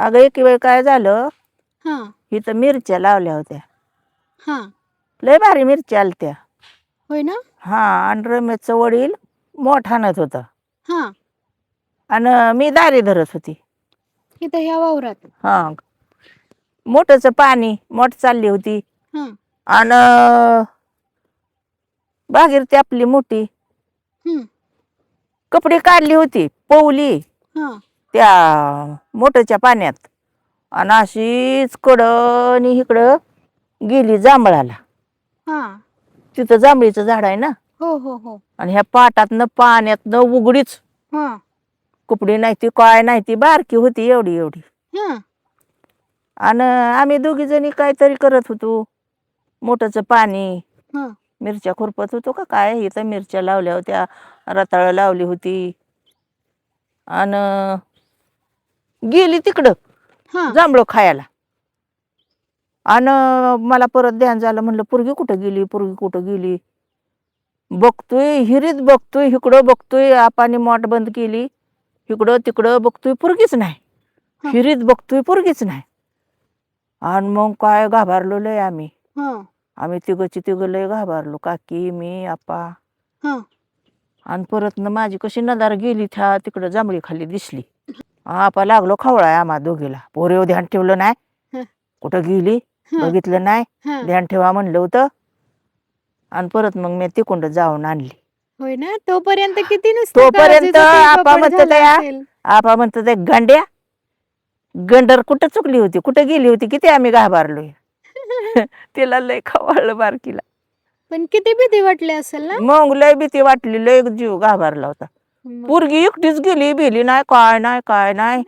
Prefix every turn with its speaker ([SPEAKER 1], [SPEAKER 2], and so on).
[SPEAKER 1] अगं एक वेळ काय झालं,
[SPEAKER 2] हा
[SPEAKER 1] इथं मिरच्या लावल्या होत्या.
[SPEAKER 2] हा
[SPEAKER 1] लय भारी मिरच्या आलत्या.
[SPEAKER 2] होय ना.
[SPEAKER 1] हा आणि रमेशचा वडील मोठ आणत होता
[SPEAKER 2] हा
[SPEAKER 1] आणि मी दारी धरत होती.
[SPEAKER 2] इथं ह्या वावरात.
[SPEAKER 1] हा मोठंच पाणी मोठ चालली होती
[SPEAKER 2] हा
[SPEAKER 1] आणि बागीरती आपली मोठी
[SPEAKER 2] हम्म
[SPEAKER 1] कपडे काढली होती पवली
[SPEAKER 2] हा
[SPEAKER 1] त्या मोठ्याच्या पाण्यात आणि अशीच कडं इकडं गेली जांभळाला.
[SPEAKER 2] हा
[SPEAKER 1] तिथं जांभळीचं झाड आहे ना
[SPEAKER 2] हो हो हो.
[SPEAKER 1] आणि ह्या पाटातनं पाण्यातनं उघडीच
[SPEAKER 2] हा
[SPEAKER 1] कपडे नाही ती काय नाही ती बारकी होती एवढी एवढी.
[SPEAKER 2] हा
[SPEAKER 1] आणि आम्ही दोघी जणी काहीतरी करत होतो. मोठंच पाणी
[SPEAKER 2] हा
[SPEAKER 1] मिरच्या खुरपत होतो का काय, इथं मिरच्या लावल्या होत्या, रताळं लावली होती आणि गेली तिकडं
[SPEAKER 2] हा
[SPEAKER 1] जांभळं खायला. आणि मला परत ध्यान झालं, म्हणलं पोरगी कुठं गेली, पोरगी कुठं गेली. बघतोय हिरीत बघतोय, इकडं बघतोय, आपाने मोट बंद केली, इकडं तिकडं बघतोय पोरगीच नाही,
[SPEAKER 2] हा
[SPEAKER 1] हिरीत बघतोय पोरगीच नाही. आणि मग काय घाबरलो लय आम्ही.
[SPEAKER 2] हा
[SPEAKER 1] आम्ही तिघंची तिघं लय घाबरलो, काकी मी आप्पा.
[SPEAKER 2] हा
[SPEAKER 1] आणि परत माझी कशी नदार गेली त्या तिकडं जांभळी खाली दिसली. आपा लागलो खवळाय आम्हा दोघीला. पोरे ध्यान ठेवलं नाही,
[SPEAKER 2] हा
[SPEAKER 1] कुठं गेली
[SPEAKER 2] हा
[SPEAKER 1] बघितलं नाही,
[SPEAKER 2] हा
[SPEAKER 1] ध्यान ठेवा म्हणलं होतं. आणि परत मग मी तिकडं जाऊन आणली.
[SPEAKER 2] होय ना. तोपर्यंत किती नुसतं
[SPEAKER 1] तोपर्यंत
[SPEAKER 2] काळजीचं ते
[SPEAKER 1] आपा
[SPEAKER 2] कपड
[SPEAKER 1] म्हणत
[SPEAKER 2] झालं
[SPEAKER 1] या
[SPEAKER 2] असेल.
[SPEAKER 1] आपा म्हणत ते गंड्या गंडर कुठं चुकली होती, कुठं गेली होती, किती आम्ही घाबरलोय. तिला लय खवळलं बारकीला.
[SPEAKER 2] पण किती भीती वाटली असेल ना.
[SPEAKER 1] मग लय भीती वाटली, लय जीव घाबरला होता.
[SPEAKER 2] मग
[SPEAKER 1] पोरगी एकटीच गेली बिली नाही काय नाही काय नाही.